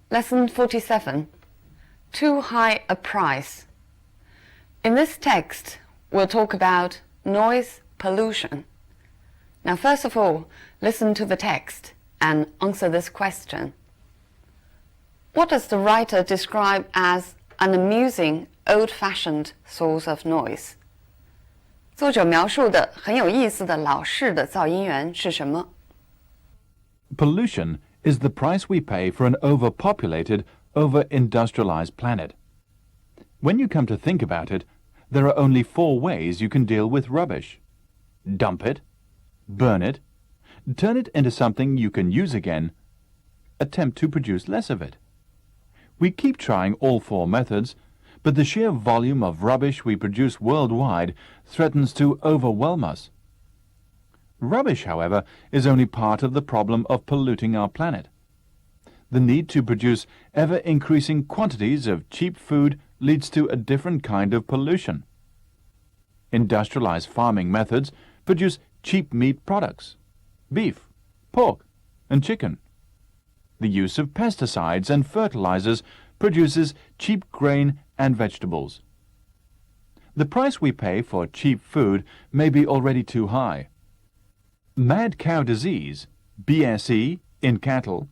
Lesson 47. Too high a price. In this text, we'll talk about noise pollution. Now, first of all, listen to the text and answer this question. What does the writer describe as an amusing, old-fashioned source of noise? 作者描述的很有意思的老式的噪音源是什么？ Pollution is the price we pay for an overpopulated, over-industrialized planet. When you come to think about it, there are only 4 ways you can deal with rubbish. Dump it, burn it, turn it into something you can use again, attempt to produce less of it. We keep trying all 4 methods, but the sheer volume of rubbish we produce worldwide threatens to overwhelm us. Rubbish, however, is only part of the problem of polluting our planet. The need to produce ever-increasing quantities of cheap food leads to a different kind of pollution. Industrialized farming methods produce cheap meat products, beef, pork, and chicken. The use of pesticides and fertilizers produces cheap grain and vegetables. The price we pay for cheap food may be already too high. Mad cow disease, BSE, in cattle,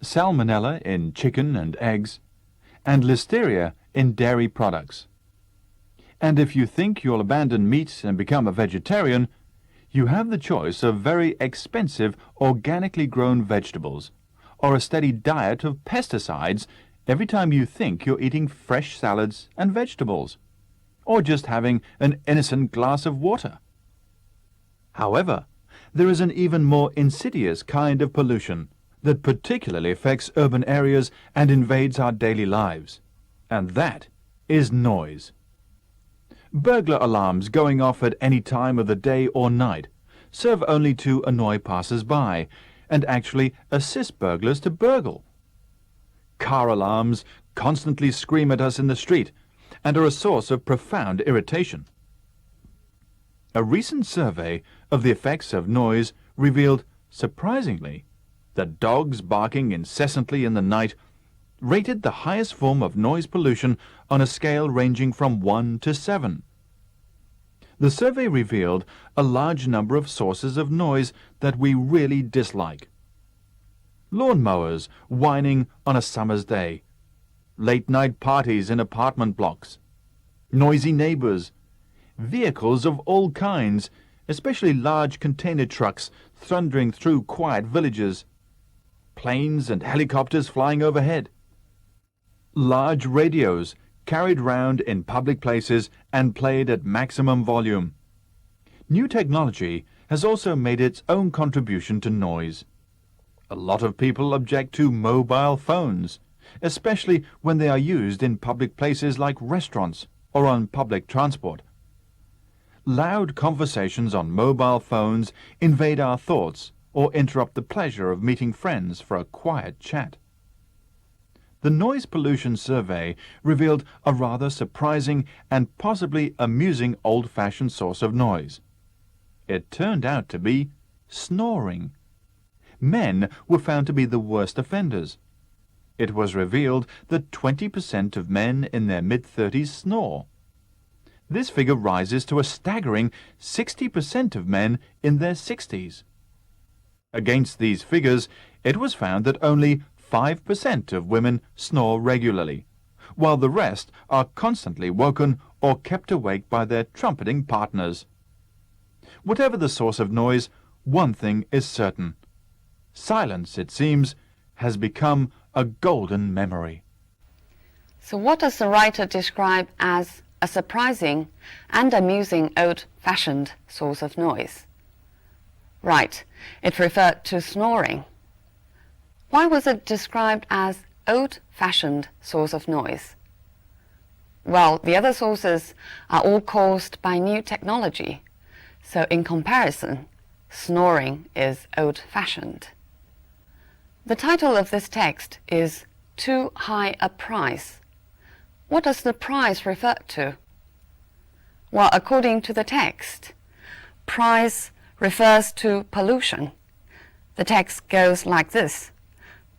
salmonella in chicken and eggs, and listeria in dairy products. And if you think you'll abandon meat and become a vegetarian, you have the choice of very expensive organically grown vegetables, or a steady diet of pesticides every time you think you're eating fresh salads and vegetables, or just having an innocent glass of water. However, there is an even more insidious kind of pollution that particularly affects urban areas and invades our daily lives, and that is noise. Burglar alarms going off at any time of the day or night serve only to annoy passers-by and actually assist burglars to burgle. Car alarms constantly scream at us in the street and are a source of profound irritation. A recent survey of the effects of noise revealed, surprisingly, that dogs barking incessantly in the night rated the highest form of noise pollution on a scale ranging from 1 to 7. The survey revealed a large number of sources of noise that we really dislike. Lawnmowers whining on a summer's day, late-night parties in apartment blocks, noisy neighbors, vehicles of all kinds, especially large container trucks thundering through quiet villages, planes and helicopters flying overhead, large radios carried round in public places and played at maximum volume. New technology has also made its own contribution to noise. A lot of people object to mobile phones, especially when they are used in public places like restaurants or on public transport. Loud conversations on mobile phones invade our thoughts or interrupt the pleasure of meeting friends for a quiet chat. The Noise Pollution Survey revealed a rather surprising and possibly amusing old-fashioned source of noise. It turned out to be snoring. Men were found to be the worst offenders. It was revealed that 20% of men in their mid-30s snore. This figure rises to a staggering 60% of men in their 60s. Against these figures, it was found that only 5% of women snore regularly, while the rest are constantly woken or kept awake by their trumpeting partners. Whatever the source of noise, one thing is certain. Silence, it seems, has become a golden memory. So what does the writer describe as a surprising and amusing old-fashioned source of noise? Right, it referred to snoring. Why was it described as old-fashioned source of noise? Well, the other sources are all caused by new technology, so in comparison, snoring is old-fashioned. The title of this text is Too High a Price. What does the price refer to? Well, according to the text, price refers to pollution. The text goes like this.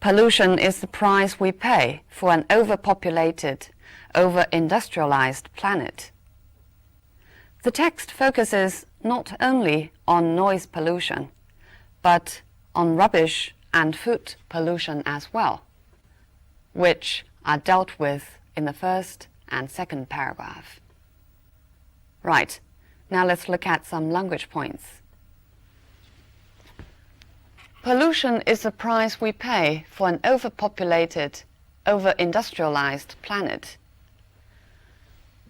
Pollution is the price we pay for an overpopulated, over-industrialized planet. The text focuses not only on noise pollution, but on rubbish and food pollution as well, which are dealt with in the first and second paragraph. Right, now let's look at some language points. Pollution is the price we pay for an overpopulated, over-industrialized planet.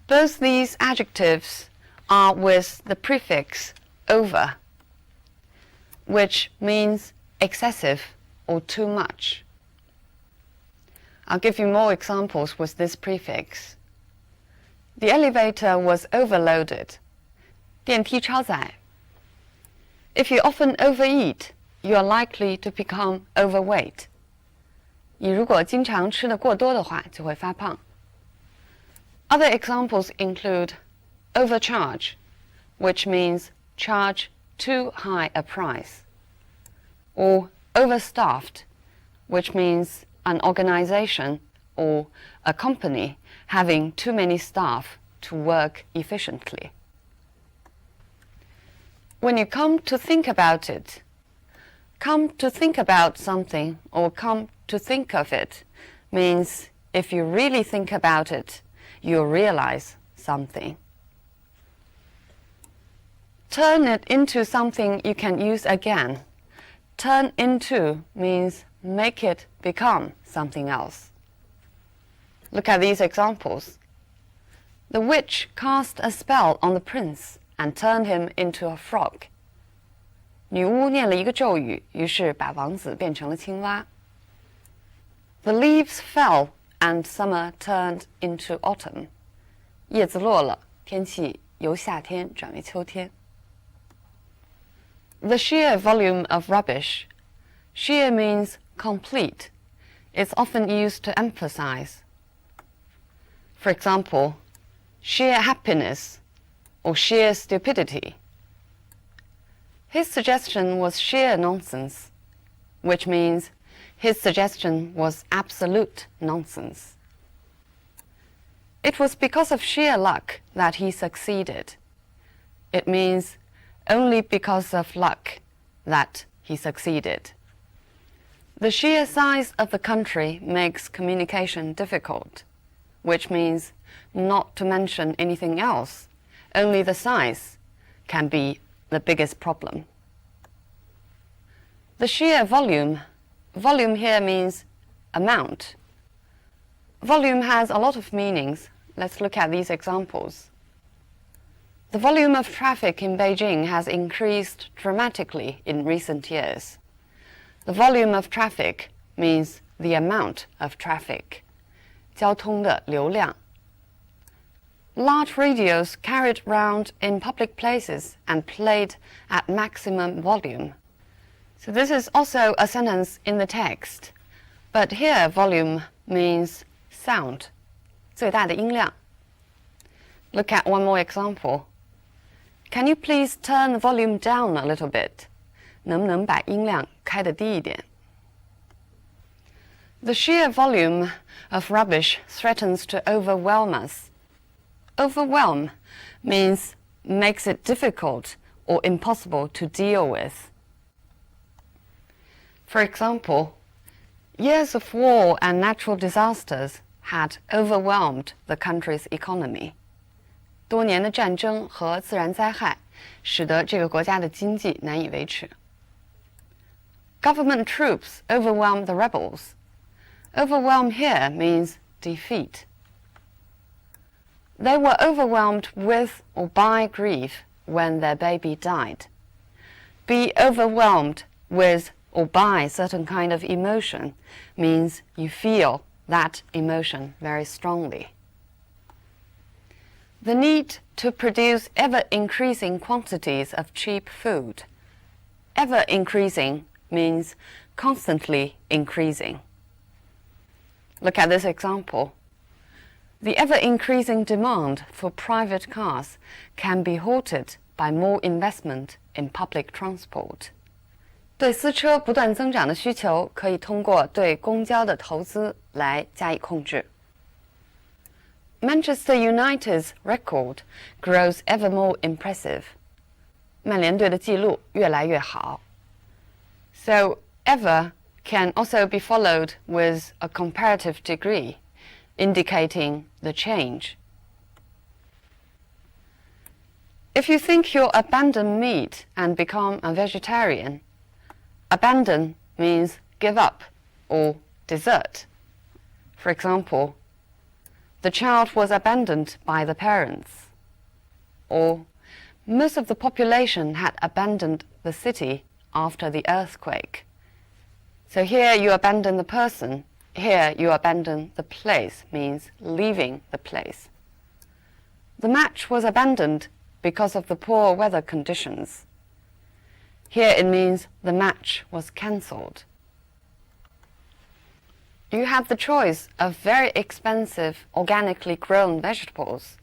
Both these adjectives are with the prefix over, which means excessive or too much. I'll give you more examples with this prefix. The elevator was overloaded. 电梯超载. If you often overeat, you are likely to become overweight. 你如果经常吃得过多的话，就会发胖。Other examples include overcharge, which means charge too high a price, or overstaffed, which means an organization or a company having too many staff to work efficiently. When you come to think about it, come to think about something or come to think of it means if you really think about it, you'll realize something. Turn it into something you can use again. Turn into means make it become something else. Look at these examples. The witch cast a spell on the prince and turned him into a frog. 女巫念了一个咒语，于是把王子变成了青蛙。The leaves fell and summer turned into autumn. 叶子落了，天气由夏天转为秋天。The sheer volume of rubbish. Sheer means complete. It's often used to emphasize. For example, sheer happiness or sheer stupidity. His suggestion was sheer nonsense, which means his suggestion was absolute nonsense. It was because of sheer luck that he succeeded. It means only because of luck that he succeeded. The sheer size of the country makes communication difficult, which means not to mention anything else, only the size can be the biggest problem. The sheer volume. Volume here means amount. Volume has a lot of meanings. Let's look at these examples. The volume of traffic in Beijing has increased dramatically in recent years. The volume of traffic means the amount of traffic. 交通的流量. Large radios carried round in public places and played at maximum volume. So this is also a sentence in the text, but here volume means sound, 最大的音量. Look at one more example. Can you please turn the volume down a little bit? 能不能把音量开得低一点? The sheer volume of rubbish threatens to overwhelm us. Overwhelm means makes it difficult or impossible to deal with. For example, years of war and natural disasters had overwhelmed the country's economy. 多年的战争和自然灾害使得这个国家的经济难以维持。Government troops overwhelmed the rebels. Overwhelm here means defeat. They were overwhelmed with or by grief when their baby died. Be overwhelmed with or by certain kind of emotion means you feel that emotion very strongly. The need to produce ever-increasing quantities of cheap food. Ever-increasing means constantly increasing. Look at this example. The ever-increasing demand for private cars can be halted by more investment in public transport. 对私车不断增长的需求，可以通过对公交的投资来加以控制。Manchester United's record grows ever more impressive. 曼联队的记录越来越好。So, ever can also be followed with a comparative degree, indicating the change. If you think you'll abandon meat and become a vegetarian, abandon means give up or desert. For example, the child was abandoned by the parents. Or, most of the population had abandoned the city after the earthquake. So here you abandon the person, here you abandon the place, means leaving the place. The match was abandoned because of the poor weather conditions. Here it means the match was cancelled. You have the choice of very expensive organically grown vegetables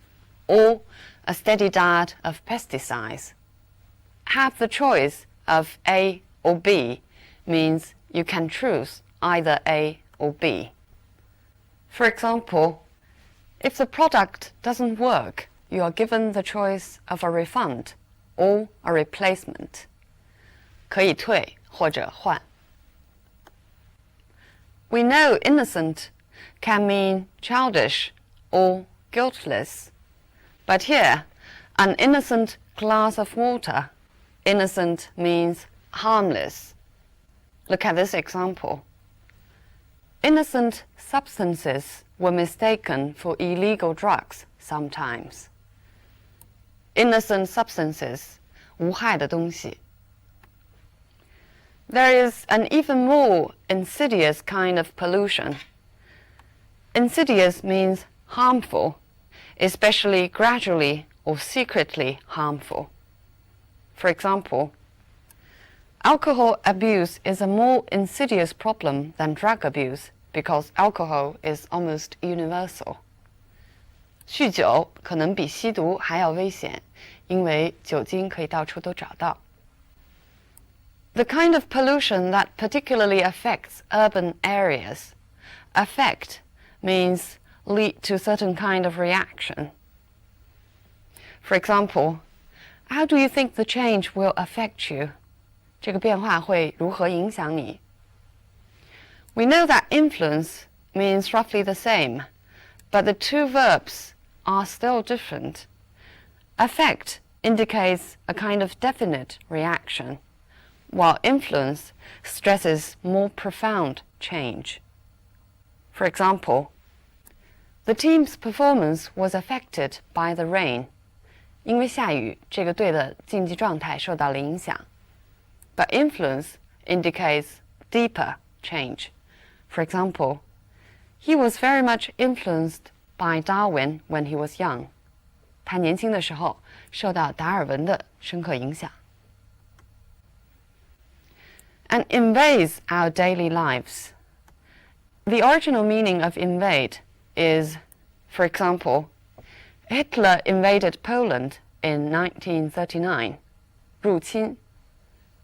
or a steady diet of pesticides. Have the choice of A or B means you can choose either A or B. For example, if the product doesn't work, you are given the choice of a refund or a replacement. 可以退或者换。We know innocent can mean childish or guiltless. But here, an innocent glass of water, innocent means harmless. Look at this example. Innocent substances were mistaken for illegal drugs sometimes. Innocent substances, 无害的东西。There is an even more insidious kind of pollution. Insidious means harmful, especially gradually or secretly harmful. For example, alcohol abuse is a more insidious problem than drug abuse because alcohol is almost universal. 酗酒可能比吸毒还要危险，因为酒精可以到处都找到。The kind of pollution that particularly affects urban areas. Affect means lead to a certain kind of reaction. For example, how do you think the change will affect you? 这个变化会如何影响你？ We know that influence means roughly the same, but the two verbs are still different. Affect indicates a kind of definite reaction, while influence stresses more profound change. For example, the team's performance was affected by the rain. 因为下雨，这个队的竞技状态受到了影响。But influence indicates deeper change. For example, he was very much influenced by Darwin when he was young. 他年轻的时候受到达尔文的深刻影响。And invades our daily lives. The original meaning of invade is, for example, Hitler invaded Poland in 1939. 入侵.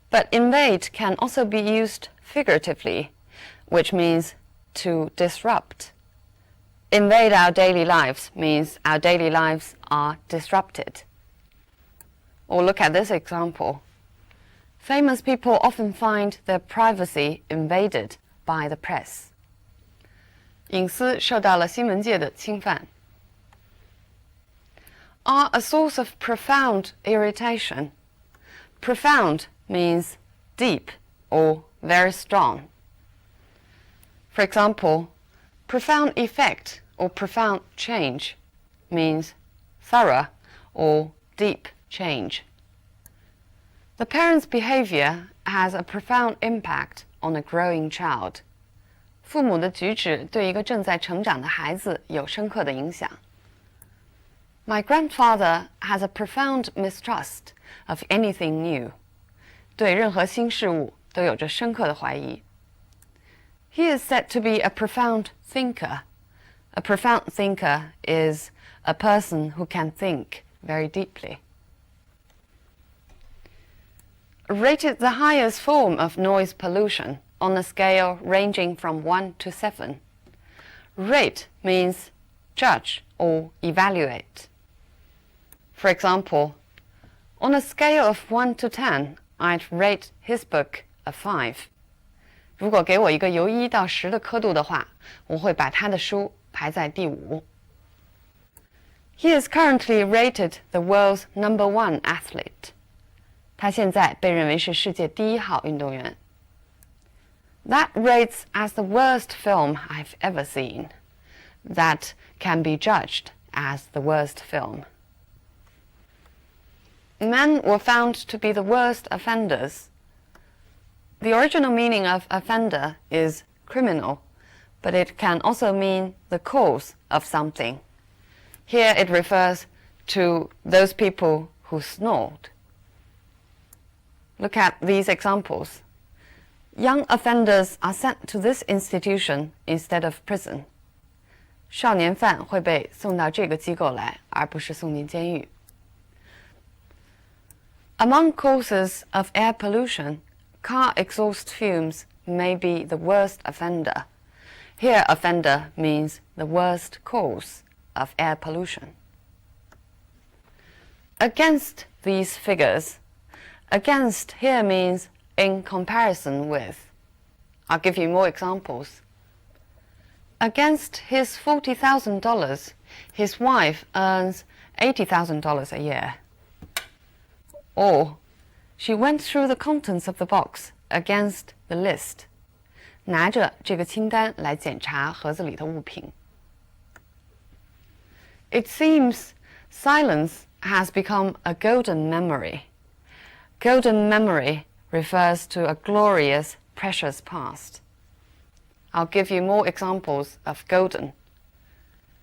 But invade can also be used figuratively, which means to disrupt. Invade our daily lives means our daily lives are disrupted. Or look at this example. Famous people often find their privacy invaded by the press. 隐私受到了新闻界的侵犯。Are a source of profound irritation. Profound means deep or very strong. For example, profound effect or profound change means thorough or deep change. The parent's behavior has a profound impact on a growing child. 父母的举止对一个正在成长的孩子有深刻的影响。My grandfather has a profound mistrust of anything new. 对任何新事物都有着深刻的怀疑。He is said to be a profound thinker. A profound thinker is a person who can think very deeply. rated the highest form of noise pollution on a scale ranging from 1 to 7. Rate means judge or evaluate. For example, on a scale of 1 to 10, I'd rate his book a 5. 如果给我一个由1到10的刻度的话，我会把他的书排在第5。He is currently rated the world's #1 athlete. 他现在被认为是世界第1号运动员。That rates as the worst film I've ever seen. That can be judged as the worst film. Men were found to be the worst offenders. The original meaning of offender is criminal, but it can also mean the cause of something. Here it refers to those people who snored. Look at these examples. Young offenders are sent to this institution instead of prison. 少年犯会被送到这个机构来，而不是送进监狱。Among causes of air pollution, car exhaust fumes may be the worst offender. Here, offender means the worst cause of air pollution. Against these figures, against here means in comparison with. I'll give you more examples. Against his $40,000, his wife earns $80,000 a year. Or, she went through the contents of the box against the list. 拿着这个清单来检查盒子里的物品。It seems silence has become a golden memory. Golden memory refers to a glorious, precious past. I'll give you more examples of golden.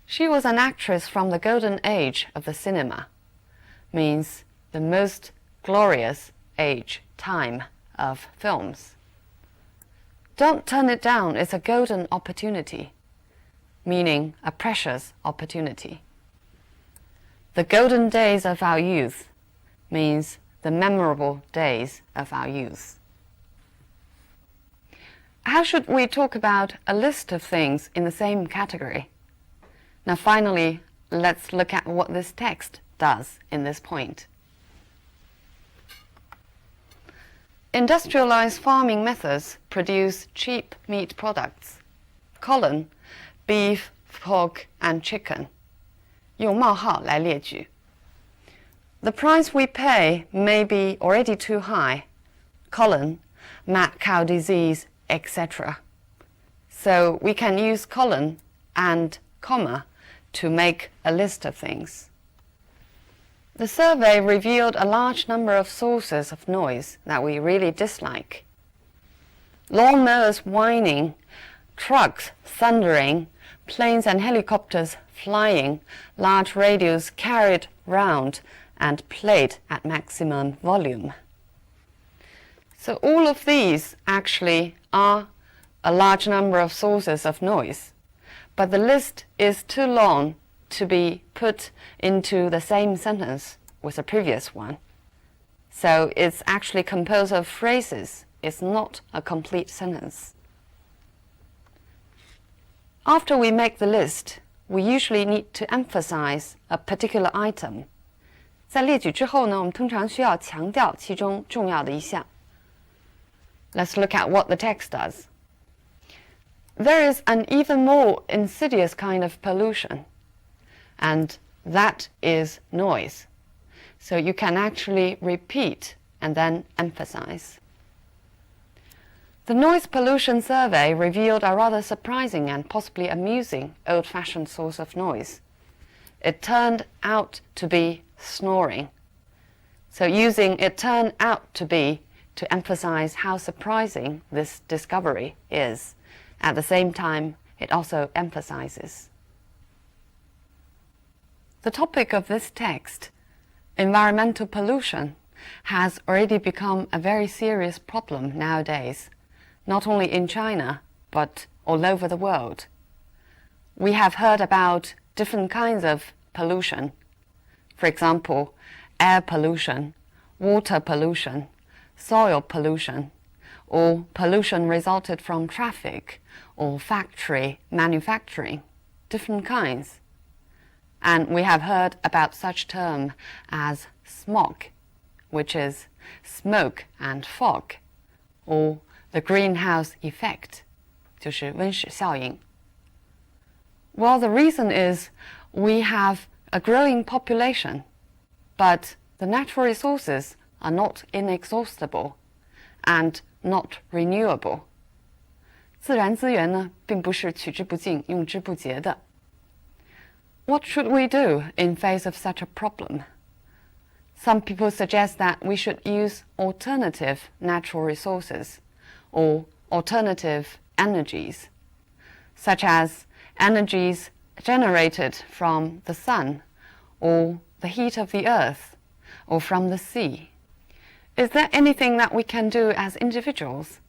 She was an actress from the golden age of the cinema. Means the most glorious age, time of films. Don't turn it down, it's a golden opportunity. Meaning a precious opportunity. The golden days of our youth means the memorable days of our youth. How should we talk about a list of things in the same category? Now finally, let's look at what this text does in this point. Industrialized farming methods produce cheap meat products. Colon, beef, pork, and chicken. 用冒号来列举。The price we pay may be already too high. Colon, mad cow disease, etc. So we can use colon and comma to make a list of things. The survey revealed a large number of sources of noise that we really dislike. Lawnmowers whining, trucks thundering, planes and helicopters flying, large radios carried round and played at maximum volume. So all of these actually are a large number of sources of noise, but the list is too long to be put into the same sentence with the previous one. So it's actually composed of phrases. It's not a complete sentence. After we make the list, we usually need to emphasize a particular item. 在列举之后呢，我们通常需要强调其中重要的一项。Let's look at what the text does. There is an even more insidious kind of pollution, and that is noise. So you can actually repeat and then emphasize. The noise pollution survey revealed a rather surprising and possibly amusing old-fashioned source of noise. It turned out to be snoring. So using it turned out to be to emphasize how surprising this discovery is. At the same time, it also emphasizes. The topic of this text, environmental pollution, has already become a very serious problem nowadays, not only in China, but all over the world. We have heard about different kinds of pollution. For example, air pollution, water pollution, soil pollution, or pollution resulted from traffic or factory manufacturing, different kinds. And we have heard about such term as smog, which is smoke and fog, or the greenhouse effect, 就是温室效应. Well, the reason is we have a growing population, but the natural resources are not inexhaustible and not renewable. 自然资源呢，并不是取之不尽、用之不竭的。What should we do in face of such a problem? Some people suggest that we should use alternative natural resources or alternative energies, such as energies generated from the sun or the heat of the earth or from the sea. Is there anything that we can do as individuals?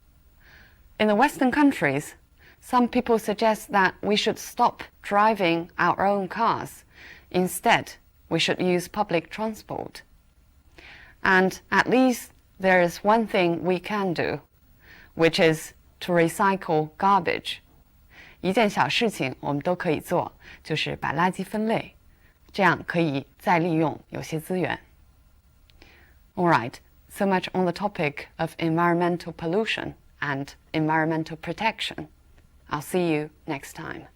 In the Western countries, some people suggest that we should stop driving our own cars. Instead, we should use public transport. And at least there is one thing we can do, which is to recycle garbage. 一件小事情我们都可以做，就是把垃圾分类，这样可以再利用有些资源。All right, so much on the topic of environmental pollution and environmental protection. I'll see you next time.